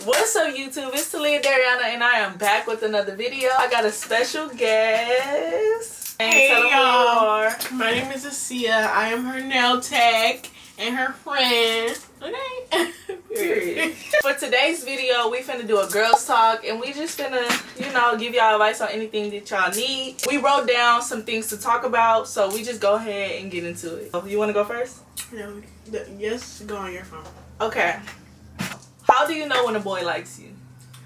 What's up, YouTube? It's Talia Dariana, and I am back with another video. I got a special guest. Hey y'all, my name is Assiyah. I am her nail tech and her friend. Okay. Period. For today's video, we finna do a girls talk, and we just finna, give y'all advice on anything that y'all need. We wrote down some things to talk about, so we just go ahead and get into it. You wanna go first? Yeah, yes, go on your phone. Okay. How do you know when a boy likes you?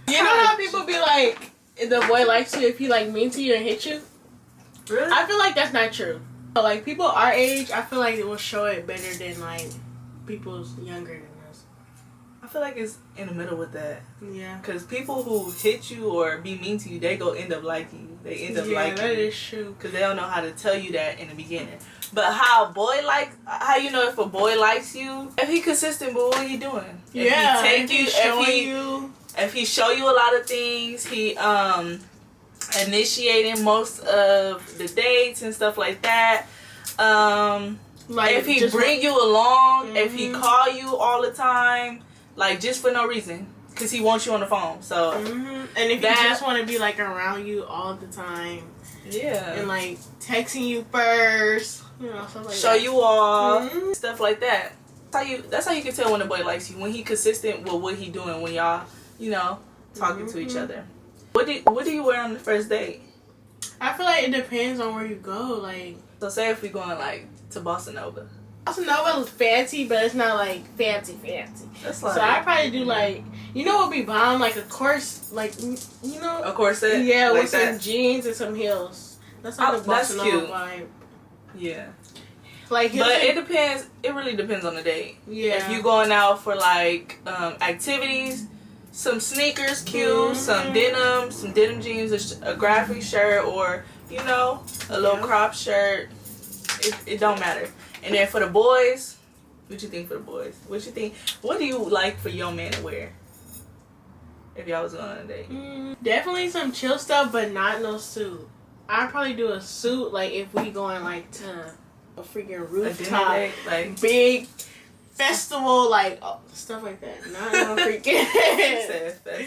You know how people be like, the boy likes you if he like mean to you and hit you? Really? I feel like that's not true. But like people our age, I feel like it will show it better than like people's younger than us. I feel like it's in the middle with that. Yeah. Because people who hit you or be mean to you, they go end up liking you. They end up liking you. Yeah, that is true. Because they don't know how to tell you that in the beginning. But how you know if a boy likes you? If he consistent, but what are you doing? Yeah. If he show you a lot of things, he initiating most of the dates and stuff like that. Like if he bring you along, if he call you all the time, like just for no reason, because he wants you on the phone. So and if he just want to be like around you all the time, yeah, and like texting you first, stuff like show you off, stuff like that. That's how you can tell when a boy likes you, when he consistent with what he doing when y'all talking to each other. What do you wear on the first date? I feel like it depends on where you go. Like, so say if we going like to Bossa Nova. Bossa Nova is fancy, but it's not like fancy. That's like, so I probably do like, what would be bomb, like a corset, like a corset. Yeah, like with some jeans and some heels. That's like the Bossa Nova vibe. Yeah. Like, but it depends. It really depends on the date. Yeah. If you going out for like activities, some sneakers, cute, some denim jeans, a graphic shirt, or a little crop shirt. It don't matter. And then for the boys, what you think for the boys? What you think? What do you like for your man to wear? If y'all was going on a date, definitely some chill stuff, but not no suit. I'd probably do a suit, like if we going like to a freaking rooftop, like big festival, like stuff like that. Not no freaking festival.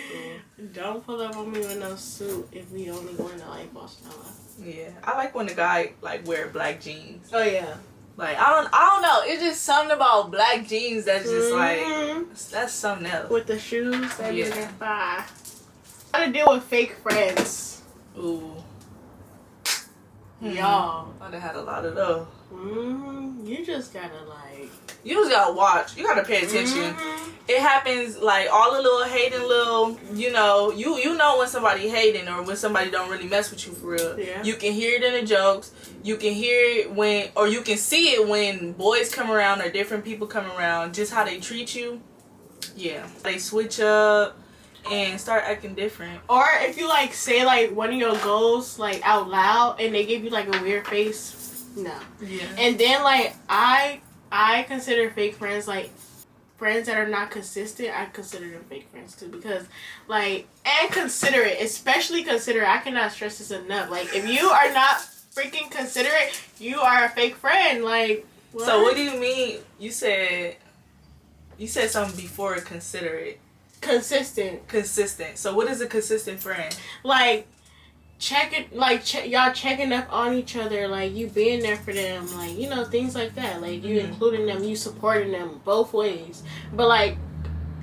Don't pull up on me with no suit if we only going to like Bossa Nova. Yeah, I like when the guy like wear black jeans. Oh yeah. Like I don't know. It's just something about black jeans that's just like that's something else. With the shoes, that is fire. How to deal with fake friends? Ooh. Y'all. I done had a lot of those. You just gotta like. You just gotta watch. You gotta pay attention. It happens like all the little hating little, you know when somebody hating or when somebody don't really mess with you for real. Yeah. You can hear it in the jokes. You can hear it or you can see it when boys come around or different people come around, just how they treat you. Yeah. They switch up and start acting different. Or if you like say like one of your goals like out loud and they give you like a weird face. No. Yeah. And then like I consider fake friends like friends that are not consistent. I consider them fake friends too, because like, and considerate, especially considerate. I cannot stress this enough. Like if you are not freaking considerate, you are a fake friend. Like what? So what do you mean? You said something before considerate. Consistent. So what is a consistent friend? Like y'all checking up on each other, like you being there for them, like things like that, like you including them, you supporting them both ways. But like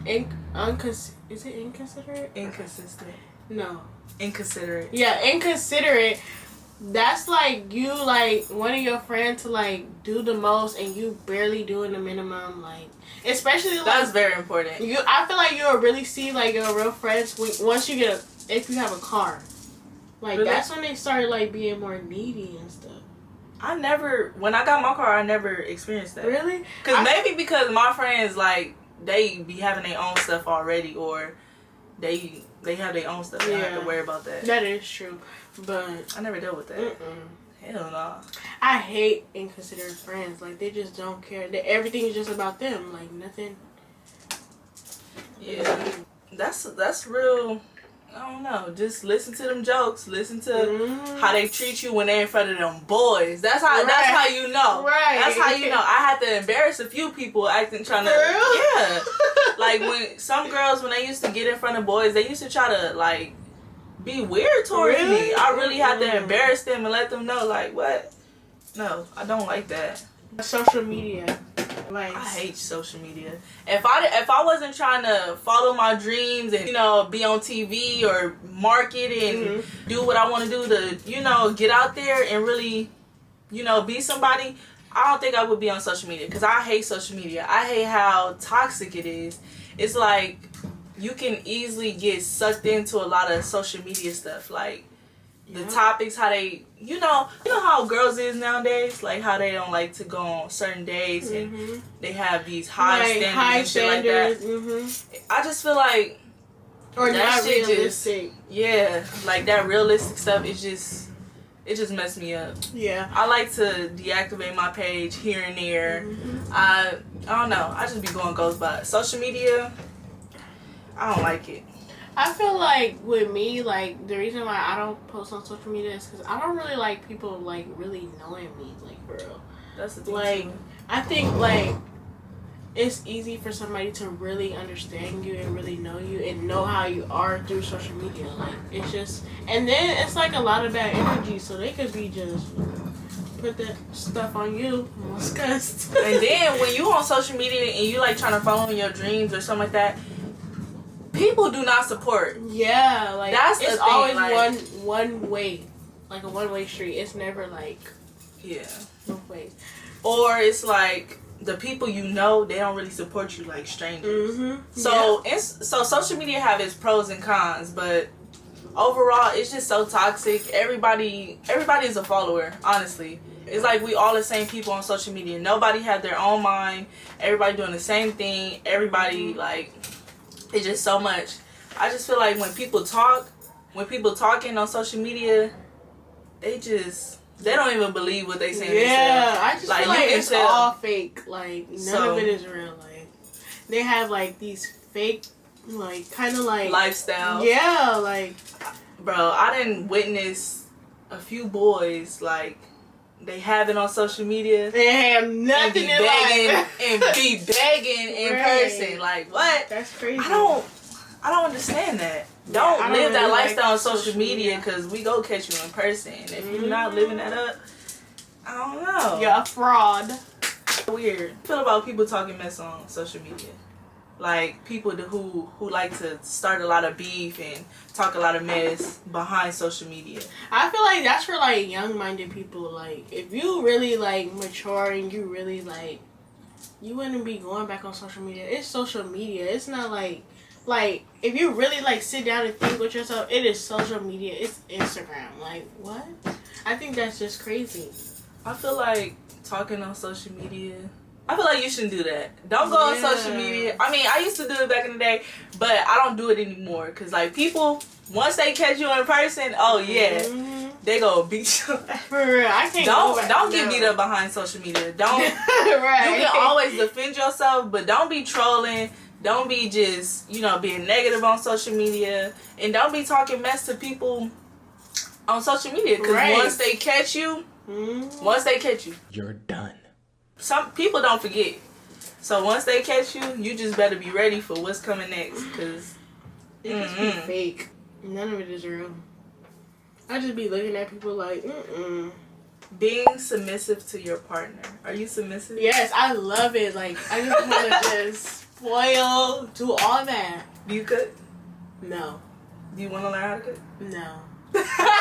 is it inconsiderate? Inconsistent. No. Inconsiderate. Yeah, inconsiderate. That's like you like one of your friends to like do the most and you barely doing the minimum, like especially like that's very important. I feel like you'll really see like your real friends once you get if you have a car. Like, really? That's when they started, like, being more needy and stuff. When I got my car, I never experienced that. Really? Because my friends, like, they be having their own stuff already, or they have their own stuff. They don't have to worry about that. That is true. But I never dealt with that. Hell no. I hate inconsiderate friends. Like, they just don't care. Everything is just about them. Like, nothing. Yeah. That's real. I don't know. Just listen to them jokes. Listen to how they treat you when they're in front of them boys. That's how. Right. That's how you know. Right. That's how you know. I had to embarrass a few people trying to. Yeah. Like when some girls, when they used to get in front of boys, they used to try to like be weird towards me. I really had to embarrass them and let them know, like, what? No, I don't like that. Social media. Like, I hate social media. If I wasn't trying to follow my dreams and, you know, be on TV or market and do what I want to do to, you know, get out there and really, you know, be somebody, I don't think I would be on social media, because I hate social media. I hate how toxic it is. It's like you can easily get sucked into a lot of social media stuff, like the topics, how they, you know how girls is nowadays, like how they don't like to go on certain dates and they have these high standards and shit like that. I just feel like, or that not shit realistic. Like that realistic stuff, it just messed me up. Yeah. I like to deactivate my page here and there. I don't know. I just be going ghost by it. Social media, I don't like it. I feel like with me, like the reason why I don't post on social media is because I don't really like people like really knowing me, like, for real. That's the thing. Like, too. I think like it's easy for somebody to really understand you and really know you and know how you are through social media. Like, it's just, and then it's like a lot of bad energy, so they could be just put that stuff on you. Disgust. And then when you on social media and you like trying to follow your dreams or something like that, people do not support. Yeah, like that's it's the thing, always like, one way, like a one-way street. It's never like both ways. Or it's like the people you know, they don't really support you like strangers. So so social media have its pros and cons, but overall it's just so toxic. Everybody is a follower, honestly. It's like we all the same people on social media. Nobody have their own mind. Everybody doing the same thing. Everybody like, it's just so much. I just feel like when people talking on social media, they don't even believe what they saying. Yeah, I just like, feel like it's tell. all fake. Like, none of it is real. Like, they have like these fake, like, kind of like lifestyle. Yeah, like, bro, I didn't witness a few boys like they have it on social media. They have nothing in life. And be begging in person. Like, what? That's crazy. I don't understand that. Don't live really that like lifestyle on social media, because we go catch you in person. If you're not living that up, I don't know. You're a fraud. Weird. I feel about people talking mess on social media. Like people who like to start a lot of beef and talk a lot of mess behind social media. I feel like that's for like young-minded people. Like, if you really like mature and you really like, you wouldn't be going back on social media. It's social media. It's not like if you really like sit down and think with yourself, it is social media. It's Instagram. Like, what? I think that's just crazy. I feel like talking on social media, I feel like you shouldn't do that. Don't go on social media. I mean, I used to do it back in the day, but I don't do it anymore. Because, like, people, once they catch you in person, oh, yeah, they go beat you. For real, I can't Don't get beat up behind social media. Don't. Right. You can always defend yourself, but don't be trolling. Don't be just, being negative on social media. And don't be talking mess to people on social media. Because once they catch you, you're done. Some people don't forget. So once they catch you, you just better be ready for what's coming next. Because it just be fake. None of it is real. I just be looking at people like, Being submissive to your partner. Are you submissive? Yes, I love it. Like, I just want to just spoil, do all that. Do you cook? No. Do you want to learn how to cook? No.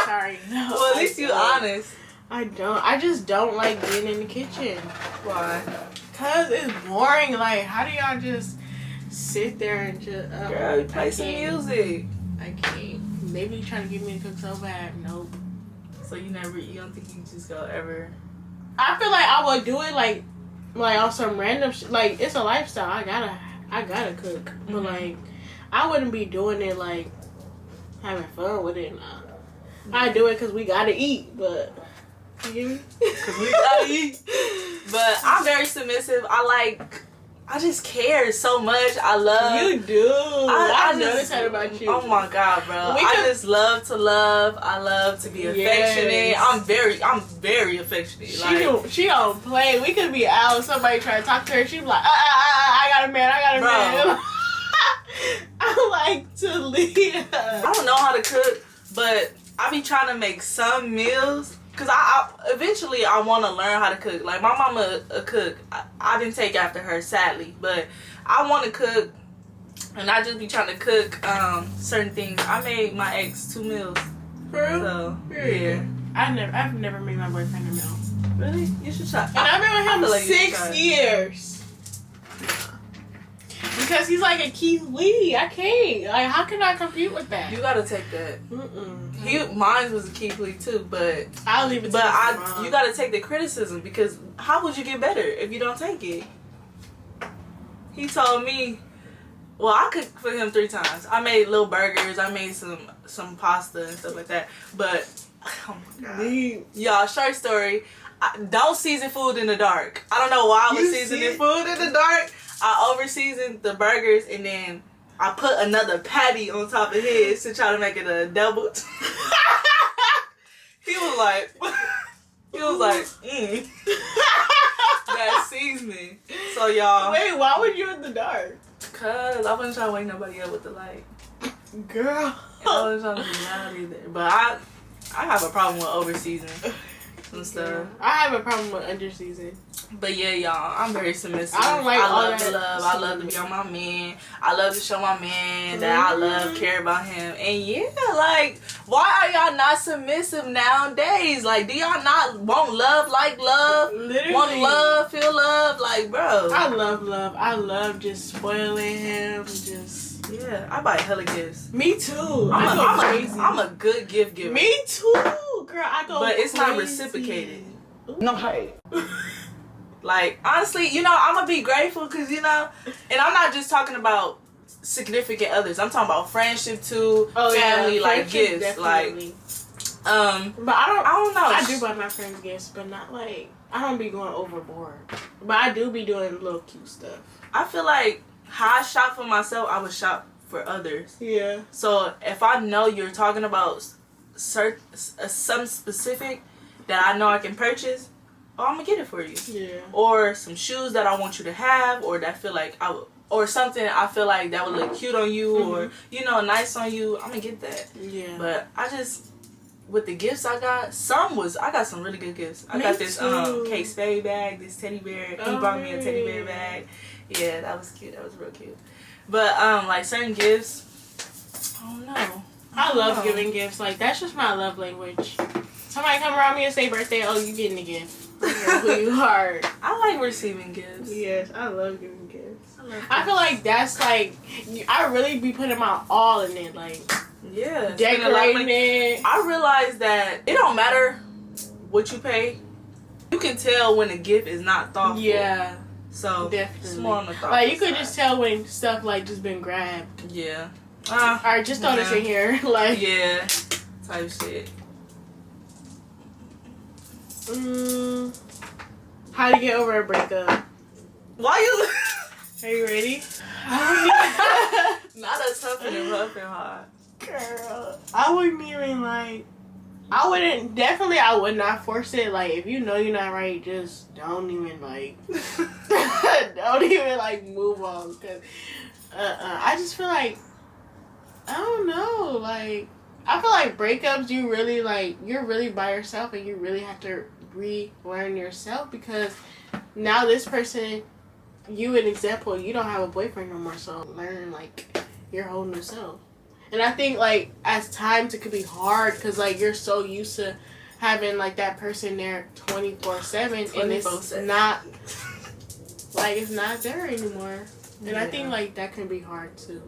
Sorry, no. Well, at least you're honest. I don't. I just don't like being in the kitchen. Why? Because it's boring. Like, how do y'all just sit there and just... Girl, you play some music. I can't. Maybe you trying to get me to cook so bad. Nope. So you don't think you just go ever... I feel like I would do it like on some random shit. Like, it's a lifestyle. I gotta cook. But like, I wouldn't be doing it like having fun with it. Nah. I do it because we gotta eat, but... You hear me? Because we gotta eat. But I'm very submissive. I I just care so much. I love. You do. I just, noticed that about you. Oh my God, bro! I just love to love. I love to be affectionate. I'm very affectionate. She don't play. We could be out. Somebody try to talk to her. She be like, I got a man. Man. I like to leave. I don't know how to cook, but I be trying to make some meals. Cause I eventually I want to learn how to cook. Like my mama a cook. I didn't take after her, sadly, but I want to cook, and I just be trying to cook certain things. I made my ex 2 meals. For real? So yeah. I've never made my boyfriend a meal. Really? You should try. And I've been with him like 6 years. Because he's like a Keith Lee. I can't. Like, how can I compete with that? You gotta take that. Mine was a Keith Lee too, but I'll leave it. You gotta take the criticism, because how would you get better if you don't take it? He told me, well, I cooked for him 3 times. I made little burgers. I made some pasta and stuff like that. But oh my God, y'all, short story. Don't season food in the dark. I don't know why I was seasoning food in the dark. I over seasoned the burgers, and then I put another patty on top of his to try to make it a double. He was like, that seasoning. So y'all. Wait, why were you in the dark? Cause I wasn't trying to wake nobody up with the light. Girl. And I wasn't trying to be loud either. But I have a problem with over seasoning and stuff. Yeah. I have a problem with under season. But yeah, y'all, I'm very submissive. I don't like I all love that to love. I love to be on my man. I love to show my man that I love, care about him. And yeah, like, why are y'all not submissive nowadays? Like, do y'all not want love like love? Literally. Want love, feel love? Like, bro. I love love. I love just spoiling him. Just. Yeah, I buy hella gifts. Me too. I'm a good gift giver. Me too, girl. I go But it's not crazy. reciprocated. No hate. Like, honestly, you know, I'm gonna be grateful, because, you know, and I'm not just talking about significant others. I'm talking about friendship too, family, like gifts, definitely. like, but I don't know. I do buy my friends gifts, but not like, I don't be going overboard. But I do be doing little cute stuff. I feel like how I shop for myself, I would shop for others. Yeah. So if I know you're talking about some specific that I know I can purchase, oh, I'm gonna get it for you. Yeah. Or some shoes that I want you to have, or that feel like or something I feel like that would look cute on you, or, you know, nice on you. I'm gonna get that. Yeah. But I just, with the gifts I got, I got some really good gifts. I got this Kate Spade bag, this teddy bear. He brought me a teddy bear bag. Yeah, that was cute. That was real cute. But like certain gifts, I don't know. I love giving gifts. Like, that's just my love language. Somebody come around me and say birthday, oh, you getting a gift. Who you are. I like receiving gifts. Yes, I love giving gifts. I feel like that's like, I really be putting my all in it. Like, yeah, decorating it. I realize that it don't matter what you pay. You can tell when a gift is not thoughtful. Yeah. So definitely. It's more on the thoughtful like, you could side. just tell when stuff like just been grabbed. Yeah. Alright, just throw this in here. Like, yeah, type shit. How to get over a breakup? Why you? Are you ready? Not a tough and rough and hard. Girl, I wouldn't even like. I would not force it. Like, if you know you're not right, just don't even like. Don't even like move on. Cause I just feel like, I don't know. Like, I feel like breakups, you're really by yourself, and you really have to relearn yourself, because now this person, you an example, you don't have a boyfriend no more, so learn like your whole new self. And I think like as times it could be hard, because like you're so used to having like that person there 24/7, and it's not like, it's not there anymore. And I think like that can be hard too.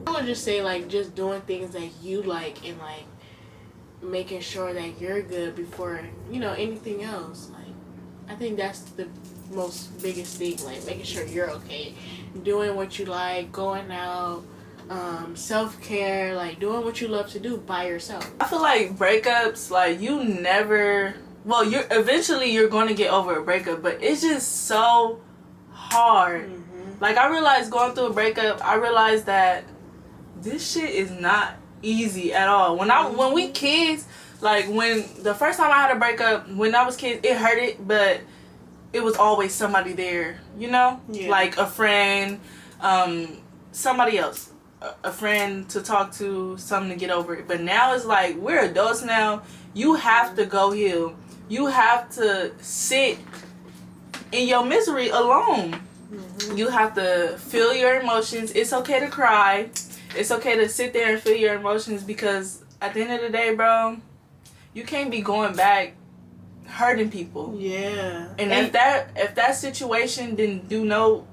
I would just say like just doing things that you like, and like making sure that you're good before, you know, anything else. Like, I think that's the most biggest thing, like making sure you're okay, doing what you like, going out, self-care, like doing what you love to do by yourself. I feel like breakups, like you're eventually you're going to get over a breakup, but it's just so hard Like, I realized going through a breakup, I realized that this shit is not easy at all. When we kids, like, when the first time I had a breakup, when I was kids, it hurted, but it was always somebody there, you know? Yeah. Like a friend, somebody else. A friend to talk to, something to get over it. But now it's like, we're adults now. You have to go heal. You have to sit in your misery alone. Mm-hmm. You have to feel your emotions. It's okay to cry. It's okay to sit there and feel your emotions, because at the end of the day, bro, you can't be going back hurting people. Yeah. And if that situation didn't do no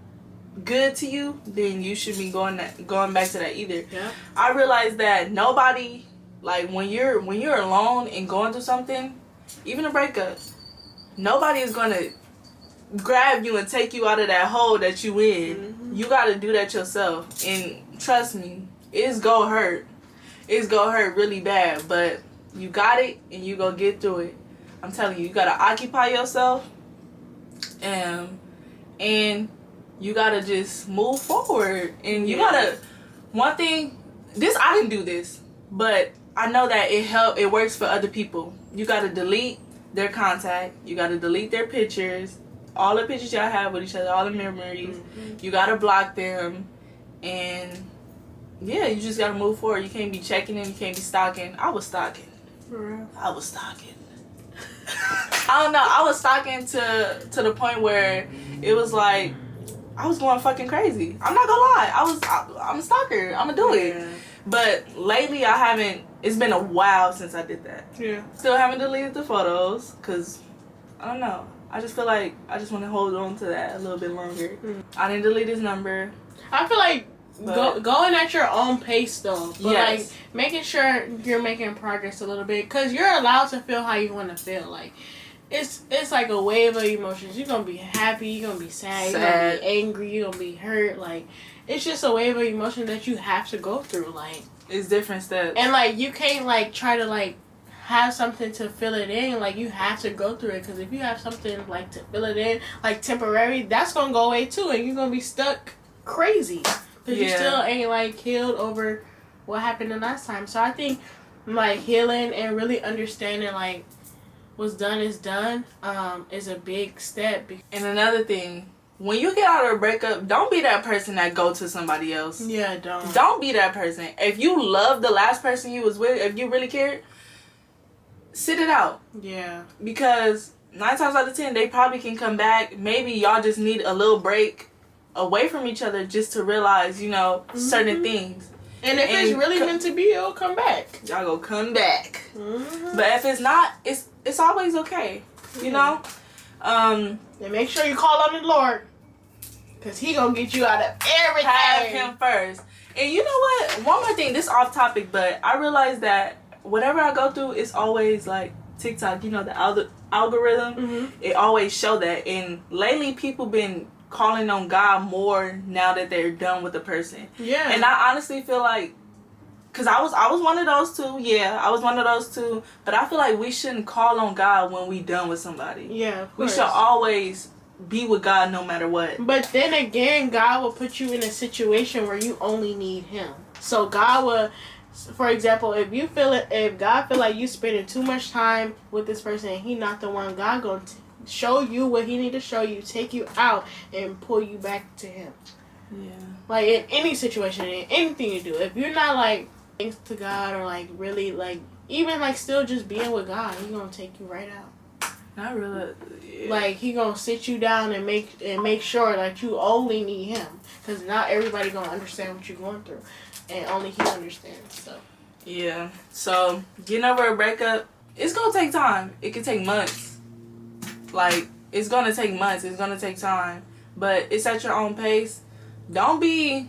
good to you, then you should be going back to that either. Yeah. I realized that nobody, like, when you're alone and going through something, even a breakup, nobody is gonna grab you and take you out of that hole that you in. Mm-hmm. You gotta do that yourself. And trust me, it's gonna hurt. It's gonna hurt really bad, but you got it and you gonna get through it. I'm telling you, you gotta occupy yourself, and you gotta just move forward. And you gotta, one thing, I didn't do this, but I know that it works for other people. You gotta delete their contact. You gotta delete their pictures, all the pictures y'all have with each other, all the memories. Mm-hmm. You gotta block them, and yeah, you just gotta move forward. You can't be checking them. You can't be stalking. I was stalking. For real? I was stalking. I don't know. I was stalking to the point where it was like I was going fucking crazy. I'm not gonna lie. I'm a stalker. I'm gonna do it. But lately, I haven't. It's been a while since I did that. Yeah. Still haven't deleted the photos because I don't know. I just feel like I just want to hold on to that a little bit longer. I didn't delete his number. I feel like going at your own pace though, but like making sure you're making progress a little bit, because you're allowed to feel how you want to feel. Like it's like a wave of emotions. You're gonna be happy, you're gonna be sad, you're gonna be angry, you're gonna be hurt. Like it's just a wave of emotion that you have to go through. Like it's different steps, and like you can't like try to like have something to fill it in. Like you have to go through it, because if you have something like to fill it in, like temporary, that's gonna go away too, and you're gonna be stuck crazy. Because you still ain't, like, healed over what happened the last time. So I think, like, healing and really understanding, like, what's done is done is a big step. And another thing, when you get out of a breakup, don't be that person that go to somebody else. Yeah, don't. Don't be that person. If you love the last person you was with, if you really cared, sit it out. Yeah. Because 9 times out of 10, they probably can come back. Maybe y'all just need a little break away from each other just to realize, you know, certain things. And if it's really meant to be, it'll come back. Y'all go come back. But if it's not, it's always okay. You know? And make sure you call on the Lord, because he gonna get you out of everything. Have him first. And you know what? One more thing, this off topic, but I realized that whatever I go through, it's always like TikTok, you know, the algorithm. It always show that. And lately people been calling on God more now that they're done with the person. Yeah. And I honestly feel like, because I was one of those too. Yeah, I was one of those too. But I feel like we shouldn't call on God when we done with somebody. Yeah, of course. We should always be with God no matter what. But then again, God will put you in a situation where you only need him. So God will, for example, if God feel like you spending too much time with this person and he not the one, God gonna show you what he need to show you, take you out, and pull you back to him. Yeah. Like in any situation, in anything you do, if you're not like thanks to God or like really like even like still just being with God, he gonna take you right out. Not really. Yeah. Like he gonna sit you down and make sure that you only need him, because not everybody gonna understand what you're going through, and only he understands. So. Yeah. So getting over a breakup, it's gonna take time. It can take months. Like, it's gonna take months. It's gonna take time. But it's at your own pace. Don't be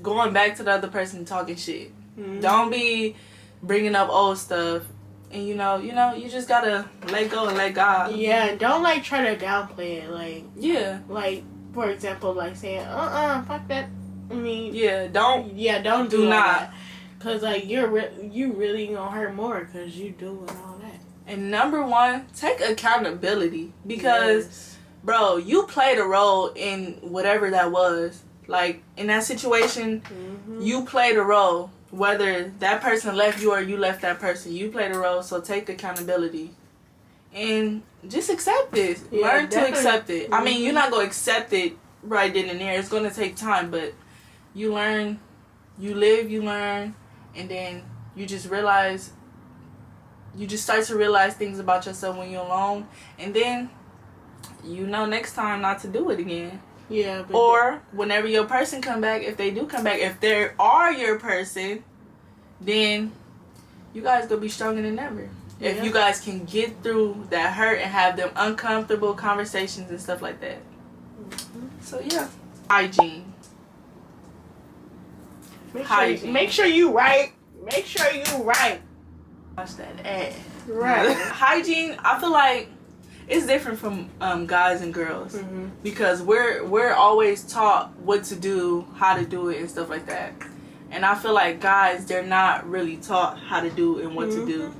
going back to the other person talking shit. Don't be bringing up old stuff. And, you know, you just gotta let go and let God. Yeah, don't, like, try to downplay it. Like, yeah. Like, for example, like, saying, fuck that. I mean. Yeah, don't. Yeah, don't do not. Because, like, you really gonna hurt more because you doing all that. And number one, take accountability, because bro, you played a role in whatever that was. Like, in that situation, you played a role. Whether that person left you or you left that person, you played a role, so take accountability. And just accept it. Yeah, Learn to definitely. accept it. I mean, you're not going to accept it right then and there. It's going to take time, but you learn, you live, you learn, and then you just realize, you just start to realize things about yourself when you're alone, and then you know next time not to do it again. Yeah. But Or whenever your person come back, if they do come back, if they are your person, then you guys gonna be stronger than ever. Yeah. If you guys can get through that hurt and have them uncomfortable conversations and stuff like that. So yeah, hygiene. Make sure you right. Make sure you right. Watch that ad. Right. Hygiene, I feel like it's different from guys and girls, because we're always taught what to do, how to do it, and stuff like that. And I feel like guys, they're not really taught how to do and what to do.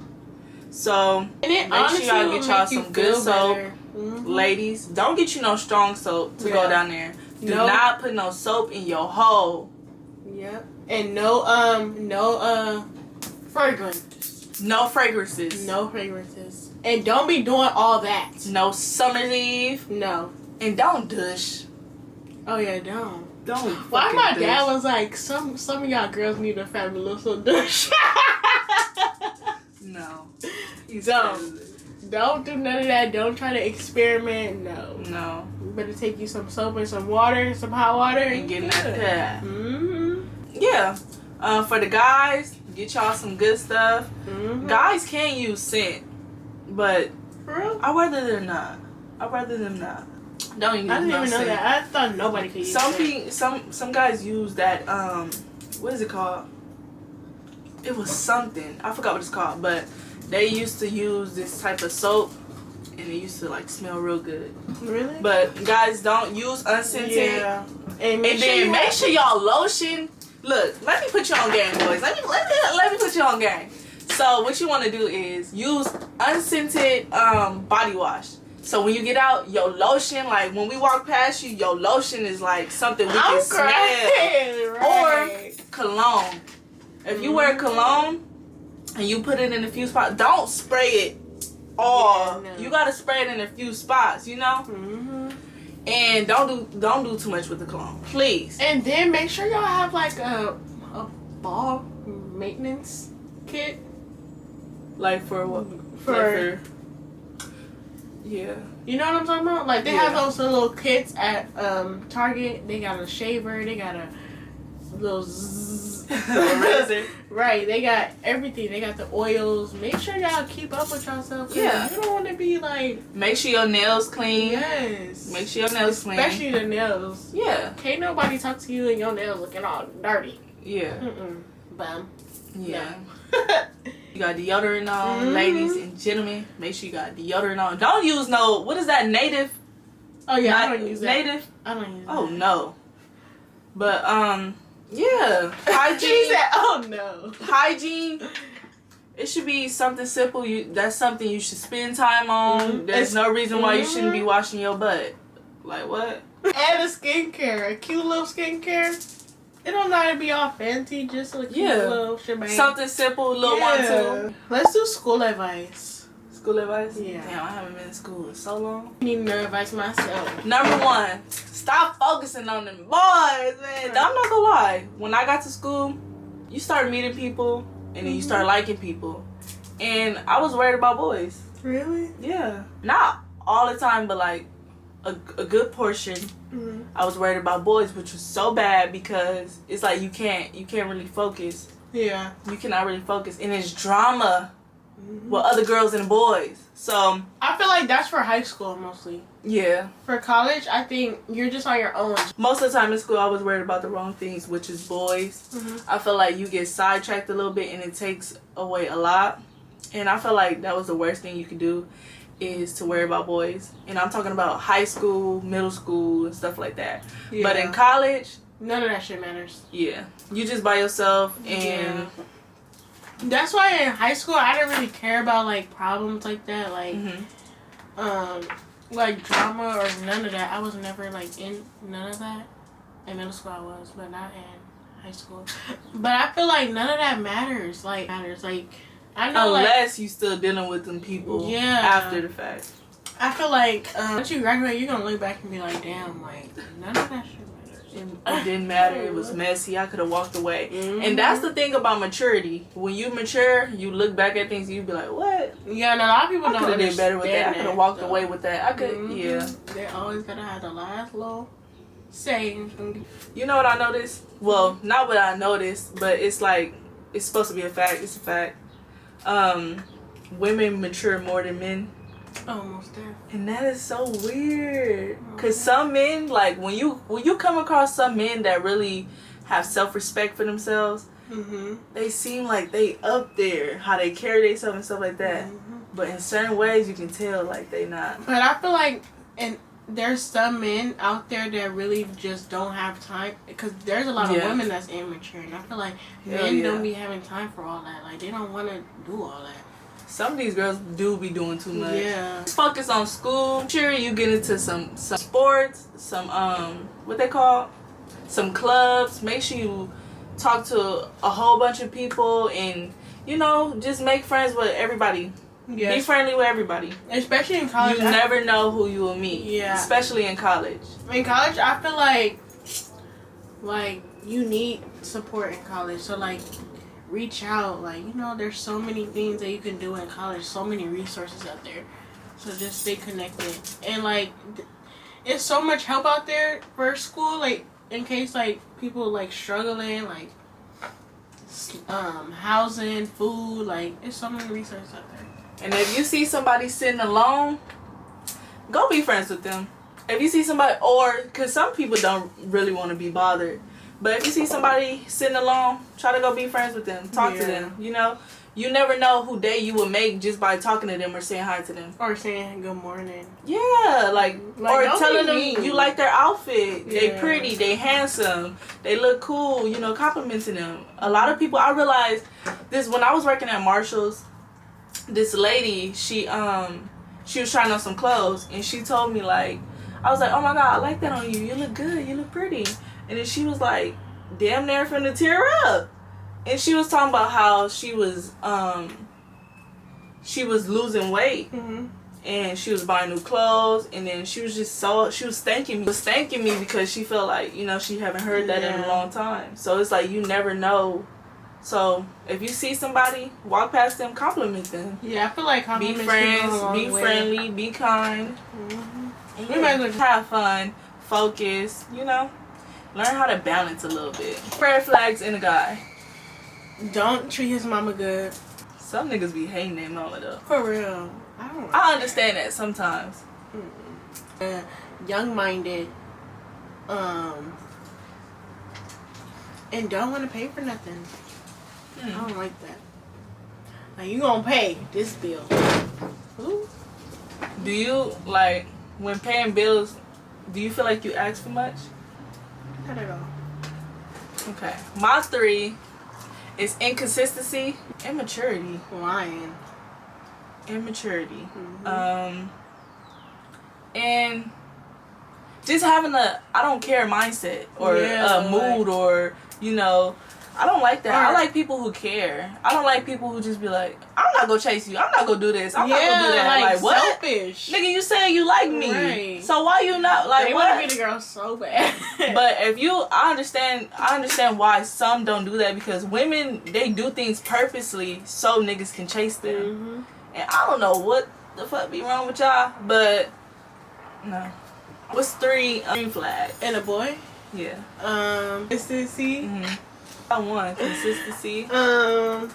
So make sure y'all get y'all some good soap. Ladies, don't get you no strong soap to go down there. Do not put no soap in your hole. Yep. And no fragrances. No fragrances. No fragrances. And don't be doing all that. No Summer's Eve. No. And don't douche. Oh yeah, don't. Don't. Why my douche. dad was like, some of y'all girls need a fabuloso douche. No. Don't do none of that. Don't try to experiment. No. No. You better take you some soap and some water, some hot water, And get in that. Mm-hmm. Yeah. For the guys, get y'all some good stuff. Mm-hmm. Guys can use scent, but For real? I'd rather them not. Don't use I didn't no even know scent. that. I thought nobody could use it. Some guys use that. What is it called? It was something. I forgot what it's called, but they used to use this type of soap, and it used to like smell real good. Really? But guys, don't use unscented. Yeah. And And then make sure y'all lotion. Look, let me put you on game, boys. Let me put you on game. So what you want to do is use unscented body wash. So when you get out, your lotion, like when we walk past you, your lotion is like something we can smell. Right. Or cologne. If you wear cologne and you put it in a few spots, don't spray it all. Yeah, no. You gotta spray it in a few spots, you know. And don't do too much with the cologne, please. And then make sure y'all have like a ball maintenance kit. Like for what? For yeah. you know what I'm talking about? Like they have those little kits at Target. They got a shaver. They got a little razor. Right. They got everything. They got the oils. Make sure y'all keep up with yourself. Yeah. You don't want to be like. Make sure your nails clean. Yes. Make sure your nails clean. Especially the nails. Yeah. Can't nobody talk to you and your nails looking all dirty. Yeah. Bum. Yeah. No. You got deodorant on, ladies and gentlemen. Make sure you got deodorant on. Don't use no. What is that? Native. Oh yeah, I don't use that. Native. I don't use that. Oh no. But yeah. Hygiene. She said, "Oh no." Hygiene. It should be something simple. That's something you should spend time on. There's no reason why you shouldn't be washing your butt. Like what? And a skincare, a cute little skincare. It don't have to be all fancy, just a cute little shebang. Something simple, little one too. Let's do school advice. School advice? Yeah. Damn, I haven't been in school in so long. I need no advice myself. Number one, stop focusing on them boys, man. I'm not gonna lie. When I got to school, you start meeting people, and then you start liking people. And I was worried about boys. Really? Yeah. Not all the time, but like a good portion. I was worried about boys, which was so bad because it's like you can't really focus. Yeah. You cannot really focus, and it's drama with other girls and boys. So I feel like that's for high school mostly. yeah. For college, I think you're just on your own. Most of the time in school, I was worried about the wrong things, which is boys. I feel like you get sidetracked a little bit, and it takes away a lot. And I feel like that was the worst thing you could do, is to worry about boys. And I'm talking about high school, middle school, and stuff like that. Yeah. But in college, None of that shit matters. yeah, you just by yourself, and That's why in high school I didn't really care about like problems like that. Like, like drama or none of that. I was never like in none of that. In middle school I was, but not in high school. But I feel like none of that matters. Like I know unless you still dealing with them people after the fact. I feel like once you graduate, you're gonna look back and be like, damn, like none of that shit matters. It didn't matter. It was messy. I could have walked away. And that's the thing about maturity. When you mature, you look back at things and you be like, what? Yeah, and a lot of people don't did better with that. I could have walked away with that. I could, They always gotta have the last little saying. You know what I noticed? Well, not what I noticed, but it's like, it's supposed to be a fact. It's a fact. Women mature more than men. Almost there. And that is so weird. Cause some men, like when you come across some men that really have self-respect for themselves, they seem like they up there, how they carry themselves and stuff like that. But in certain ways, you can tell like they not. But I feel like, and there's some men out there that really just don't have time, because there's a lot of women that's immature, and I feel like men don't be having time for all that. Like they don't want to do all that. Some of these girls do be doing too much. Yeah. Focus on school. Sure, you get into some sports, some what they call, some clubs. Make sure you talk to a whole bunch of people, and you know, just make friends with everybody. Yes. Be friendly with everybody. Especially in college. You never know who you will meet. Yeah. Especially in college. In college, I feel like you need support in college. So like, reach out. Like, you know, there's so many things that you can do in college. So many resources out there. So just stay connected. And like, it's so much help out there for school. Like, in case like people like struggling, like housing, food. Like, it's so many resources out there. And if you see somebody sitting alone, go be friends with them. If you see somebody, or because some people don't really want to be bothered, but if you see somebody sitting alone, try to go be friends with them. Talk to them. You know, you never know who day you will make just by talking to them or saying hi to them. Or saying good morning. Yeah, like or telling them you like their outfit. Yeah. They pretty, they handsome, they look cool, you know, complimenting them. A lot of people, I realized this when I was working at Marshall's. This lady, she was trying on some clothes, and she told me, like, I was like, oh my god, I like that on you, you look good, you look pretty. And then she was like, damn near finna tear up. And she was talking about how she was losing weight, and she was buying new clothes, and then she was thanking me because she felt like, you know, she haven't heard that in a long time. So it's like, you never know. So if you see somebody, walk past them, compliment them. Yeah, I feel like compliments. Be friends, be friendly, be kind. And we might as well have fun, focus, you know, learn how to balance a little bit. Red flags in a guy. Don't treat his mama good. Some niggas be hating their mama though. For real. I understand that sometimes. Young-minded. And don't want to pay for nothing. I don't like that. Like, you gonna pay this bill. Ooh. Do you, like, when paying bills, do you feel like you ask for much? Not at all. Okay. My 3 is inconsistency, immaturity. Lying. Immaturity. And just having a I don't care mindset or a mood, or, you know, I don't like that. I like people who care. I don't like people who just be like, I'm not gonna chase you. I'm not gonna do this. I'm not gonna do that. Like what? Selfish. Nigga, you saying you like me. Right. So why you not like they what? want to be the girl so bad. But if you, I understand why some don't do that, because women, they do things purposely so niggas can chase them. And I don't know what the fuck be wrong with y'all, but no. What's 3 green flags? And a boy? Yeah. Consistency. I want consistency. I'm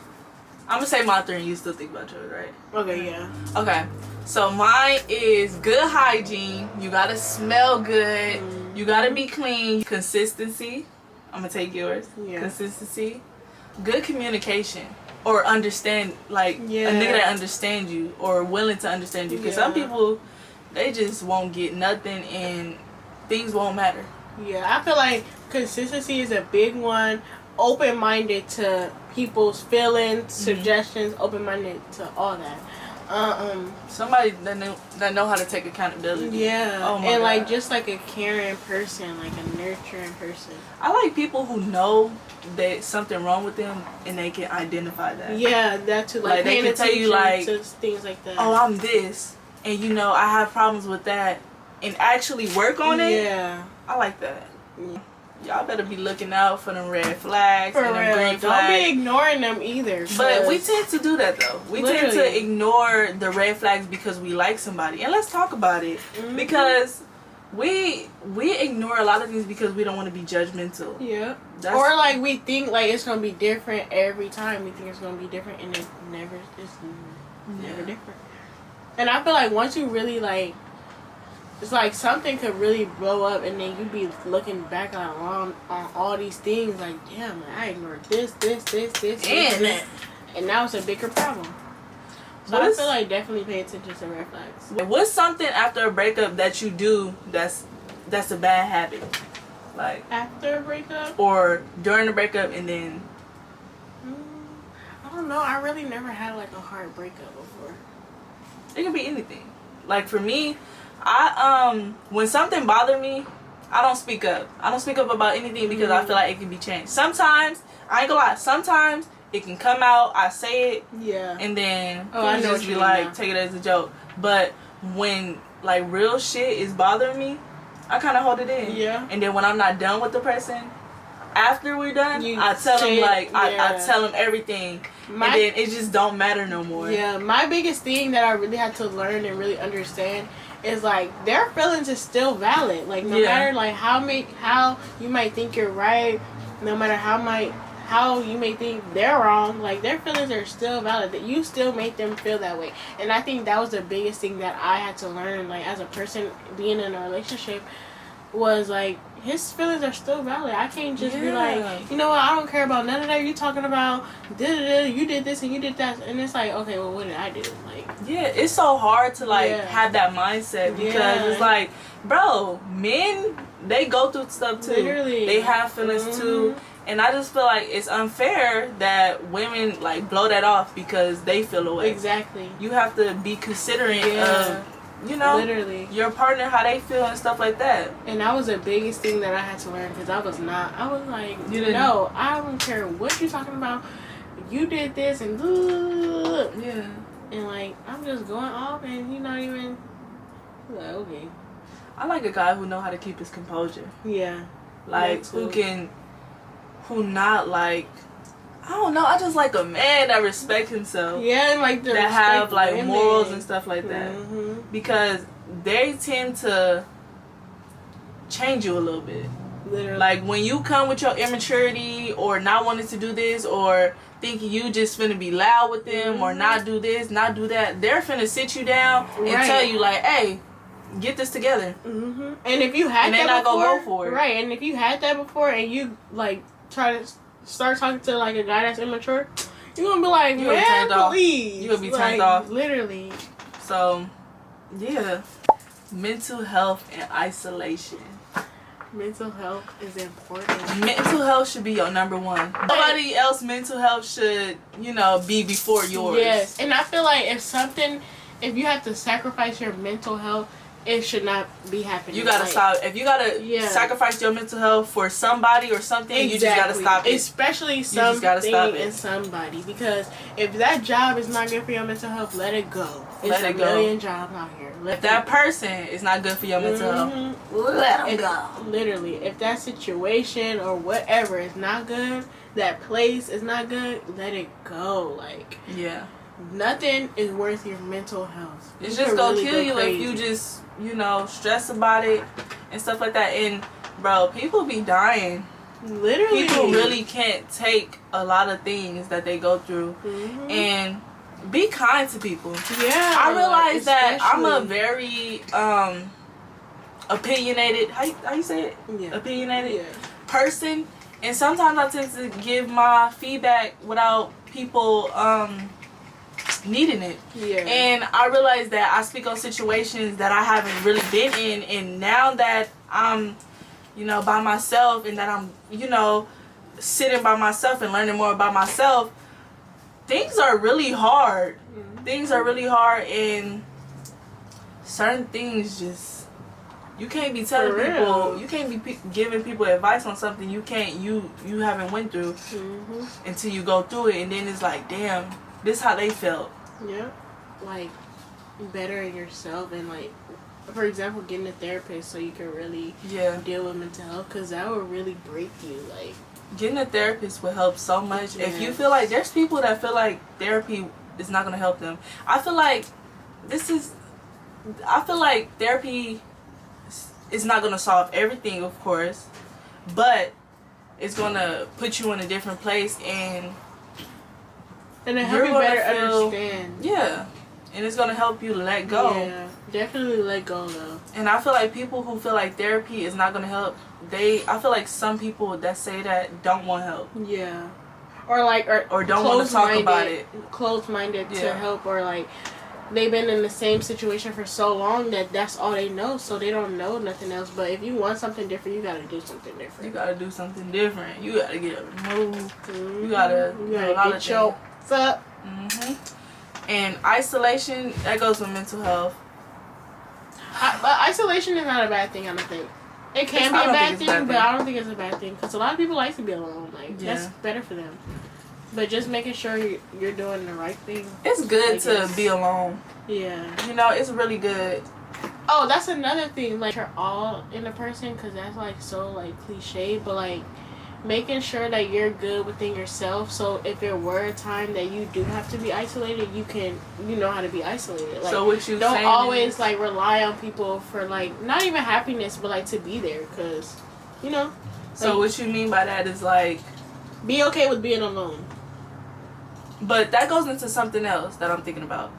gonna say my 3 and you still think about yours, right? Okay, yeah. Okay. So mine is good hygiene. You gotta smell good. You gotta be clean. Consistency. I'm gonna take yours. Yeah. Consistency. Good communication. Or understand, like, a nigga that understands you or willing to understand you. Because some people, they just won't get nothing and things won't matter. Yeah, I feel like consistency is a big one. Open-minded to people's feelings, suggestions, open-minded to all that. Somebody that know how to take accountability. Yeah. Oh my and God. like just like a caring person, like a nurturing person. I like people who know that something wrong with them and they can identify that. Yeah, that too. Like they paying can tell you attention like to things like that. oh, I'm this, and you know I have problems with that, and actually work on it. Yeah. I like that. Yeah. Y'all better be looking out for them red flags For and them real. green flags. Don't be ignoring them either. But we tend to do that though. We tend Literally. to ignore the red flags because we like somebody. And let's talk about it. Mm-hmm. Because we ignore a lot of things because we don't want to be judgmental. Yeah. Or like we think like it's gonna be different every time. We think it's gonna be different and it's never different. And I feel like once you really like, it's like something could really blow up and then you be looking back on all these things like, damn, man, I ignored this, and now it's a bigger problem. So I feel like definitely pay attention to red flags. What's something after a breakup that you do that's a bad habit? Like after a breakup? Or during the breakup and then... I don't know. I really never had like a hard breakup before. It can be anything. Like for me, when something bothered me, I don't speak up. I don't speak up about anything because I feel like it can be changed. Sometimes, I ain't gonna lie, sometimes it can come out, I say it, yeah, and then I know just be like, take it as a joke. But when like real shit is bothering me, I kind of hold it in. Yeah. And then when I'm not done with the person, after we're done, I tell them like, I tell them everything. And then it just don't matter no more. Yeah, my biggest thing that I really had to learn and really understand is like their feelings is still valid. Like no matter like how you might think you're right, no matter how you may think they're wrong, like their feelings are still valid. That you still make them feel that way. And I think that was the biggest thing that I had to learn, like as a person being in a relationship, was like his feelings are still valid. I can't just be like, you know what, I don't care about none of that. You talking about you did this and you did that, and it's like, okay, well, what did I do? Like, yeah, it's so hard to like have that mindset because it's like, bro, men, they go through stuff too. Literally, they have feelings too, and I just feel like it's unfair that women like blow that off because they feel away. Exactly. You have to be considerate of, you know, literally your partner, how they feel and stuff like that. And that was the biggest thing that I had to learn because I was like, no, I don't care what you're talking about. You did this and and like I'm just going off and you're not even like, okay. I like a guy who know how to keep his composure. Yeah. Like who not like, I don't know, I just like a man that respect himself. Yeah, and like that have like women. Morals and stuff like that. Because they tend to change you a little bit. Literally. Like when you come with your immaturity or not wanting to do this or thinking you just finna be loud with them or not do this, not do that, they're finna sit you down and tell you like, hey, get this together. And if you had that not before, gonna go for it. Right, and if you had that before and you like try to start talking to like a guy that's immature, you're gonna be like, man, please. You're gonna be turned off. Literally. So, yeah. Mental health and isolation. Mental health is important. Mental health should be your number one. Nobody else mental health should, you know, be before yours. Yes. And I feel like if you have to sacrifice your mental health, it should not be happening. You gotta stop. If you gotta sacrifice your mental health for somebody or something, you just gotta stop it. Especially something and somebody. Because if that job is not good for your mental health, let it go. It's a million jobs out here. If that person is not good for your mental health, let them go. Literally, if that situation or whatever is not good, that place is not good, let it go. Like, nothing is worth your mental health. It's just gonna kill you if you just, you know, stress about it and stuff like that. And bro, people be dying. Literally, people really can't take a lot of things that they go through. And be kind to people. I realize that I'm a very opinionated, how you say it? Opinionated person, and sometimes I tend to give my feedback without people needing it. And I realize that I speak on situations that I haven't really been in, and now that I'm, you know, by myself and that I'm, you know, sitting by myself and learning more about myself, things are really hard. Mm-hmm. Things are really hard, and certain things just, you can't be telling people, you can't be giving people advice on something you haven't went through until you go through it, and then it's like, damn, this how they felt. Yeah, like bettering yourself, and like, for example, getting a therapist so you can really deal with mental health, because that will really break you. Like, getting a therapist will help so much. If you feel like, there's people that feel like therapy is not going to help them. I feel like therapy is not going to solve everything, of course, but it's going to put you in a different place, and it help you better understand. Yeah. And it's going to help you let go. Yeah, definitely let go, though. And I feel like people who feel like therapy is not going to help, I feel like some people that say that don't want help. Yeah. Or don't want to talk about it. Closed-minded to help, or like they've been in the same situation for so long that that's all they know, so they don't know nothing else. But if you want something different, you got to do something different. You got to do something different. You got to get up and move. You got to do a lot of things. What's up? And isolation, that goes with mental health. But isolation is not a bad thing, I don't think. It can be a bad thing, but I don't think it's a bad thing. Because a lot of people like to be alone. Like, that's better for them. But just making sure you're doing the right thing. It's good to be alone. Yeah. You know, it's really good. Oh, that's another thing. Like, you're all in a person, because that's, like, so, like, cliche. But, like, making sure that you're good within yourself, so if there were a time that you do have to be isolated, you know how to be isolated. Like, so what you don't always like rely on people for, like, not even happiness, but like to be there, because you know. So like, what you mean by that is like, be okay with being alone. But that goes into something else that I'm thinking about.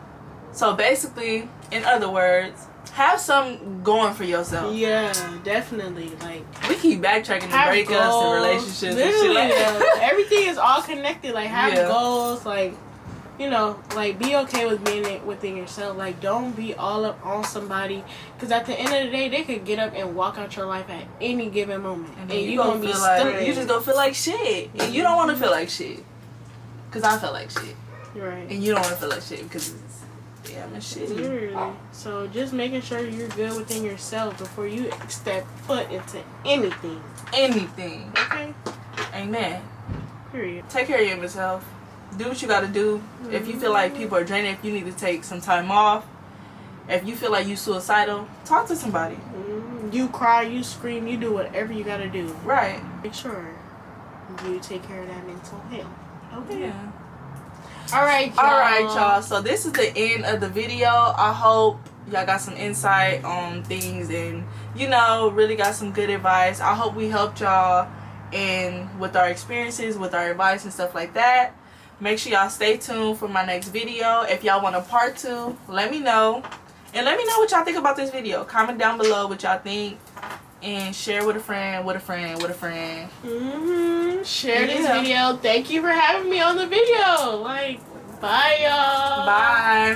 So basically, in other words, have something going for yourself. Yeah, definitely. Like, we keep backtracking to breakups and relationships. Literally, and shit like everything is all connected. Like, have goals. Like, you know, like, be okay with being within yourself. Like, don't be all up on somebody, because at the end of the day, they could get up and walk out your life at any given moment, and you gonna be stuck. You just gonna feel like shit, and you don't want to feel like shit. Because I felt like shit. Right. And you don't want to feel like shit because I'm a shitty. Literally. So just making sure you're good within yourself before you step foot into anything. Anything. Okay. Amen. Period. Take care of your mental health. Do what you got to do. If you feel like people are draining, if you need to take some time off, if you feel like you're suicidal, talk to somebody. You cry, you scream, you do whatever you got to do. Right. Make sure you take care of that mental health. Okay. Yeah. Alright, y'all. So this is the end of the video. I hope y'all got some insight on things and, you know, really got some good advice. I hope we helped y'all with our experiences, with our advice and stuff like that. Make sure y'all stay tuned for my next video. If y'all want a part 2, let me know. And let me know what y'all think about this video. Comment down below what y'all think. And share with a friend, with a friend, with a friend. Share this video. Thank you for having me on the video. Like, bye, y'all. Bye.